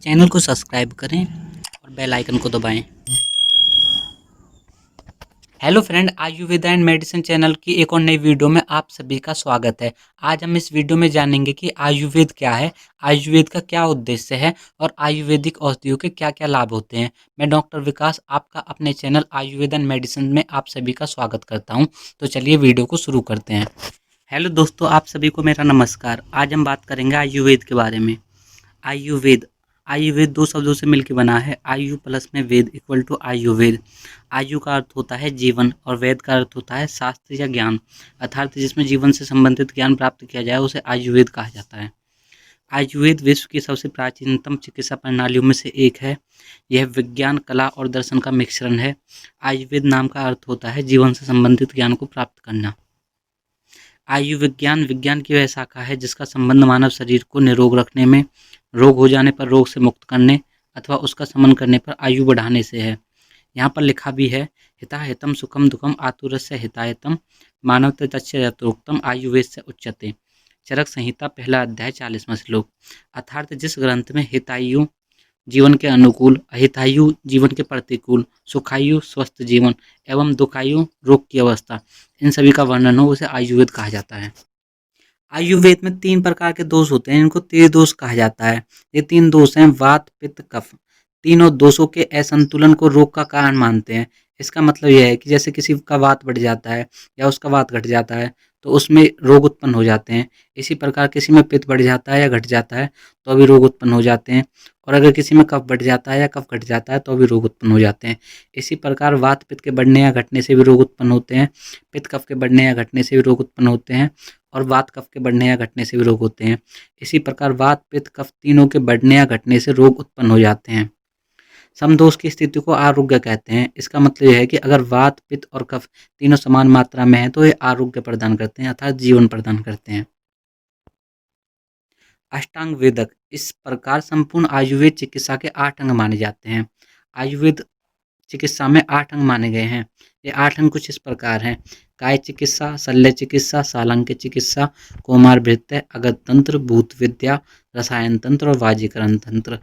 Channel को subscribe करें और बेल आइकन को दबाएं। Hello friend, Ayurveda and medicine channel की एक और नई वीडियो में आप सभी का स्वागत है। आज हम इस वीडियो में जानेंगे कि आयुर्वेद क्या है, आयुर्वेद का क्या उद्देश्य है और आयुर्वेदिक औषधियों के क्या क्या लाभ होते हैं। मैं डॉक्टर विकास आपका अपने चैनल आयुर्वेदा एंड मेडिसिन में आप सभी का स्वागत करता हूँ। तो चलिए वीडियो को शुरू करते हैं। हेलो दोस्तों, आप सभी को मेरा नमस्कार। आज हम बात करेंगे आयुर्वेद के बारे में। आयुर्वेद आयुर्वेद दो शब्दों से मिलकर बना है। आयु प्लस में वेद इक्वल टू आयुर्वेद। आयु का अर्थ होता है जीवन और वेद का अर्थ होता है शास्त्र या ज्ञान, अर्थात जिसमें जीवन से संबंधित ज्ञान प्राप्त किया जाए उसे आयुर्वेद कहा जाता है। आयुर्वेद विश्व की सबसे प्राचीनतम चिकित्सा प्रणालियों में से एक है। यह विज्ञान, कला और दर्शन का मिश्रण है। आयुर्वेद नाम का अर्थ होता है जीवन से संबंधित ज्ञान को प्राप्त करना। आयुर्विज्ञान विज्ञान की वह शाखा है जिसका संबंध मानव शरीर को निरोग रखने में, रोग हो जाने पर रोग से मुक्त करने अथवा उसका शमन करने पर आयु बढ़ाने से है। यहाँ पर लिखा भी है, हिता हितम सुखम दुखम आतुरस्य हितायतम मानव तस्य यथोक्तम आयुर्वेद से उच्यते। चरक संहिता पहला अध्याय 40वां श्लोक। अर्थात जिस ग्रंथ में हितायु जीवन के अनुकूल, अहितायु जीवन के प्रतिकूल, सुखायु स्वस्थ जीवन एवं दुखायु रोग की अवस्था, इन सभी का वर्णन हो उसे आयुर्वेद कहा जाता है। आयुर्वेद में 3 प्रकार के दोष होते हैं, इनको त्रिदोष कहा जाता है। ये 3 दोष हैं वात, पित्त, कफ। तीनों दोषों के असंतुलन को रोग का कारण मानते हैं। इसका मतलब यह है कि जैसे किसी का वात बढ़ जाता है या उसका वात घट जाता है तो उसमें रोग उत्पन्न हो जाते हैं। इसी प्रकार किसी में पित्त बढ़ जाता है या घट जाता है तो भी रोग उत्पन्न हो जाते हैं। और अगर किसी में कफ बढ़ जाता है या कफ घट जाता है तो भी रोग उत्पन्न हो जाते हैं। इसी प्रकार वात पित्त के बढ़ने या घटने से भी रोग उत्पन्न होते हैं, पित्त कफ के बढ़ने या घटने से भी रोग उत्पन्न होते हैं और वात कफ के बढ़ने या घटने से भी रोग होते हैं। इसी प्रकार वात पित्त कफ तीनों के बढ़ने या घटने से रोग उत्पन्न हो जाते हैं। समदोष की स्थिति को आरोग्य कहते हैं। इसका मतलब यह है कि अगर वात पित्त और कफ तीनों समान मात्रा में है तो ये आरोग्य प्रदान करते हैं अर्थात जीवन प्रदान करते हैं। अष्टांग वेदक इस प्रकार संपूर्ण आयुर्वेद चिकित्सा के 8 अंग माने जाते हैं। आयुर्वेद चिकित्सा में 8 अंग माने गए हैं। ये 8 अंग कुछ इस प्रकार हैं: काय चिकित्सा, शल्य चिकित्सा, सालंक्य चिकित्सा, कौमार भृत्य, अगध तंत्र, भूत विद्या, रसायन तंत्र और वाजीकरण तंत्र।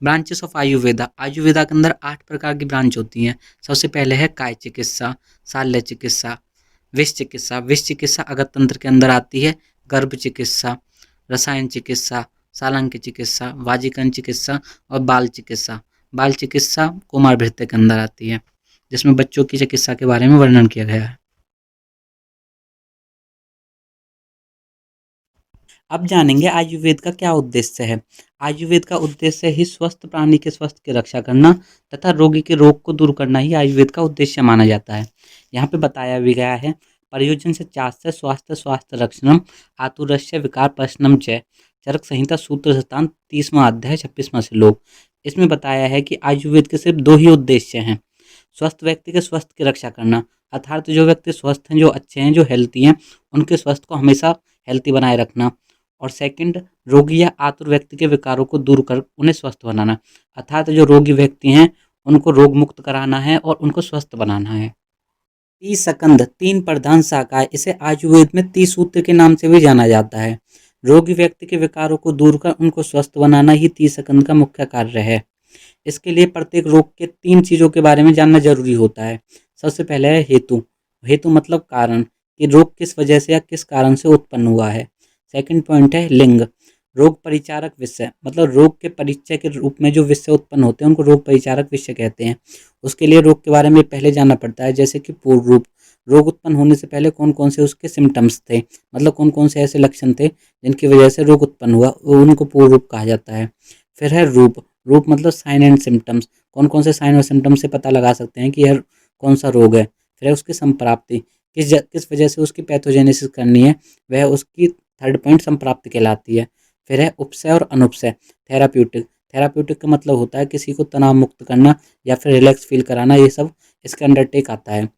Branches of Ayurveda. आयुर्वेदा के अंदर 8 प्रकार की ब्रांच होती हैं। सबसे पहले है काय चिकित्सा, शाल्य चिकित्सा, विष चिकित्सा। विष चिकित्सा अगध तंत्र के अंदर आती है। गर्भ चिकित्सा, रसायन चिकित्सा, सालंक्य चिकित्सा, वाजीकरण चिकित्सा और बाल चिकित्सा। बाल चिकित्सा कुमार भृत्य के अंदर आती है, जिसमें बच्चों की चिकित्सा के बारे में वर्णन किया गया है। अब जानेंगे आयुर्वेद का क्या उद्देश्य है। आयुर्वेद का उद्देश्य ही स्वस्थ प्राणी के स्वास्थ्य की रक्षा करना तथा रोगी के रोग को दूर करना ही आयुर्वेद का उद्देश्य माना जाता है। यहाँ पे बताया भी गया है, प्रयोजन से चास्य स्वास्थ्य स्वास्थ्य रक्षणम आतुरस्य विकार प्रशमनम च। चरक संहिता सूत्र स्थान 30वां अध्याय 26वां श्लोक। इसमें बताया है कि आयुर्वेद के सिर्फ 2 ही उद्देश्य हैं: स्वस्थ व्यक्ति के स्वास्थ्य की रक्षा करना, अर्थात जो व्यक्ति स्वस्थ हैं, जो अच्छे हैं, जो हेल्थी हैं, उनके स्वास्थ्य को हमेशा हेल्थी बनाए रखना। और सेकंड, रोगी या आतुर व्यक्ति के विकारों को दूर कर उन्हें स्वस्थ बनाना, अर्थात जो रोगी व्यक्ति हैं उनको रोग मुक्त कराना है और उनको स्वस्थ बनाना है। त्रिस्कंध 3 प्रधान शाखा है। इसे आयुर्वेद में त्रिसूत्र के नाम से भी जाना जाता है। रोगी व्यक्ति के विकारों को दूर कर उनको स्वस्थ बनाना ही त्रिस्कंध का मुख्य कार्य है। इसके लिए प्रत्येक रोग के 3 चीज़ों के बारे में जानना जरूरी होता है। सबसे पहले है हेतु। हेतु मतलब कारण, कि रोग किस वजह से या किस कारण से उत्पन्न हुआ है। सेकंड पॉइंट है लिंग। रोग परिचारक विषय, मतलब रोग के परिचय के रूप में जो विषय उत्पन्न होते हैं उनको रोग परिचारक विषय कहते हैं। उसके लिए रोग के बारे में पहले जानना पड़ता है, जैसे कि पूर्व रूप। रोग उत्पन्न होने से पहले कौन कौन से उसके सिम्टम्स थे, मतलब कौन कौन से ऐसे लक्षण थे जिनकी वजह से रोग उत्पन्न हुआ, उनको पूर्व रूप कहा जाता है। फिर है रूप। रूप मतलब साइन एंड सिम्टम्स, कौन कौन से साइन और सिम्टम्स से पता लगा सकते हैं कि यह कौन सा रोग है। फिर है उसकी संप्राप्ति, किस वजह से उसकी पैथोजेनेसिस करनी है, वह उसकी थर्ड पॉइंट संप्राप्ति कहलाती है। फिर है उपसय और अनुपसय, थेराप्यूटिक। थेराप्यूटिक का मतलब होता है किसी को तनाव मुक्त करना या फिर रिलैक्स फील कराना, ये सब इसके अंडरटेक आता है।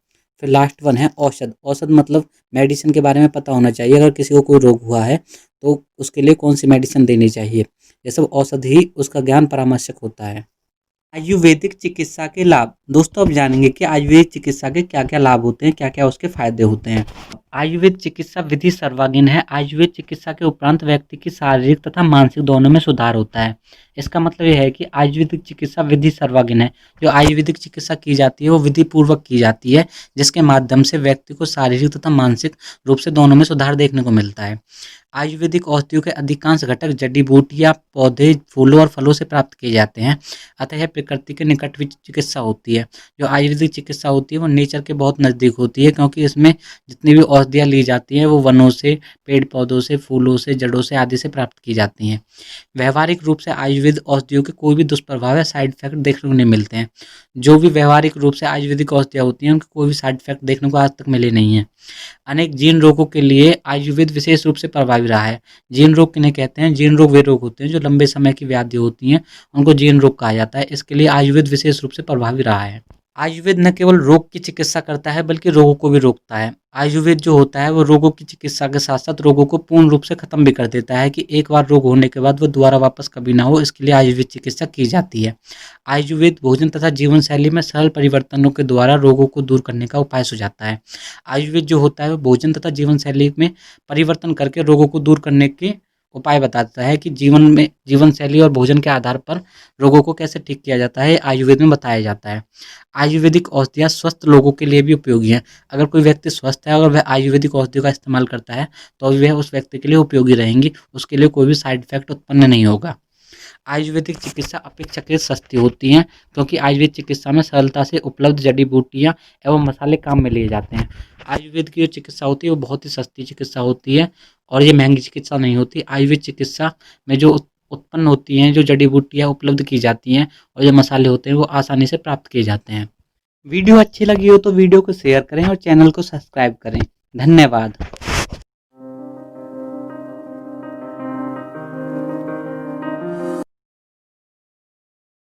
फिर लास्ट वन है औषध। औषध मतलब मेडिसिन के बारे में पता होना चाहिए, अगर किसी को कोई रोग हुआ है तो उसके लिए कौन सी मेडिसिन देनी चाहिए। ये सब औषध ही उसका ज्ञान परामर्शक होता है। आयुर्वेदिक चिकित्सा के लाभ। दोस्तों अब जानेंगे कि आयुर्वेदिक चिकित्सा के क्या क्या लाभ होते हैं, क्या क्या उसके फायदे होते हैं। आयुर्वेद चिकित्सा विधि सर्वांगीण है। आयुर्वेद चिकित्सा के उपरांत व्यक्ति की शारीरिक तथा मानसिक दोनों में सुधार होता है। इसका मतलब यह है कि आयुर्वेदिक चिकित्सा विधि सर्वांगीण है। जो आयुर्वेदिक चिकित्सा की जाती है वो विधि पूर्वक की जाती है, जिसके माध्यम से व्यक्ति को शारीरिक तथा मानसिक रूप से दोनों में सुधार देखने को मिलता है। आयुर्वेदिक औषधियों के अधिकांश घटक जड़ी बूटियां, पौधे, फूलों और फलों से प्राप्त किए जाते हैं। अतः यह प्रकृति के निकट चिकित्सा होती है। जो आयुर्वेदिक चिकित्सा होती है वो नेचर के बहुत नज़दीक होती है, क्योंकि इसमें जितनी भी औषधियाँ ली जाती हैं वो वनों से, पेड़ पौधों से, फूलों से, जड़ों से आदि से प्राप्त की जाती हैं। व्यवहारिक रूप से आयुर्वेद औषधियों के कोई भी दुष्प्रभाव या साइड इफेक्ट देखने को नहीं मिलते हैं। जो भी व्यवहारिक रूप से आयुर्वेदिक औषधियाँ होती हैं उनके कोई भी साइड इफेक्ट देखने को आज तक मिले नहीं हैं। अनेक जीर्ण रोगों के लिए आयुर्वेद विशेष रूप से प्रभावी रहा है। जीर्ण रोग किन्हें कहते हैं? जीर्ण रोग वे रोग होते हैं जो लंबे समय की व्याधि होती हैं, उनको जीर्ण रोग कहा जाता है। इसके लिए आयुर्वेद विशेष रूप से प्रभावी रहा है। आयुर्वेद न केवल रोग की चिकित्सा करता है बल्कि रोगों को भी रोकता है। आयुर्वेद जो होता है वो रोगों की चिकित्सा के साथ साथ रोगों को पूर्ण रूप से खत्म भी कर देता है, कि एक बार रोग होने के बाद वो दोबारा वापस कभी ना हो, इसके लिए आयुर्वेद चिकित्सा की जाती है। आयुर्वेद भोजन तथा जीवन शैली में सरल परिवर्तनों के द्वारा रोगों को दूर करने का उपाय सुझाता है। आयुर्वेद जो होता है वो भोजन तथा जीवन शैली में परिवर्तन करके रोगों को दूर करने के उपाय बताता है, कि जीवन शैली और भोजन के आधार पर रोगों को कैसे ठीक किया जाता है, आयुर्वेद में बताया जाता है। आयुर्वेदिक औषधियाँ स्वस्थ लोगों के लिए भी उपयोगी हैं। अगर कोई व्यक्ति स्वस्थ है और वह आयुर्वेदिक औषधियों का इस्तेमाल करता है तो वह उस व्यक्ति के लिए उपयोगी रहेंगी, उसके लिए कोई भी साइड इफेक्ट उत्पन्न नहीं होगा। आयुर्वेदिक चिकित्सा अपेक्षाकृत सस्ती होती हैं, क्योंकि आयुर्वेद चिकित्सा में सरलता से उपलब्ध जड़ी बूटियाँ एवं मसाले काम में लिए जाते हैं। आयुर्वेद की जो चिकित्सा होती है वो बहुत ही सस्ती चिकित्सा होती है, और ये महंगी चिकित्सा नहीं होती। आयुर्वेद चिकित्सा में जो उत्पन्न होती हैं, जो जड़ी बूटियाँ उपलब्ध की जाती हैं और जो मसाले होते हैं वो आसानी से प्राप्त किए जाते हैं। वीडियो अच्छी लगी हो तो वीडियो को शेयर करें और चैनल को सब्सक्राइब करें। धन्यवाद।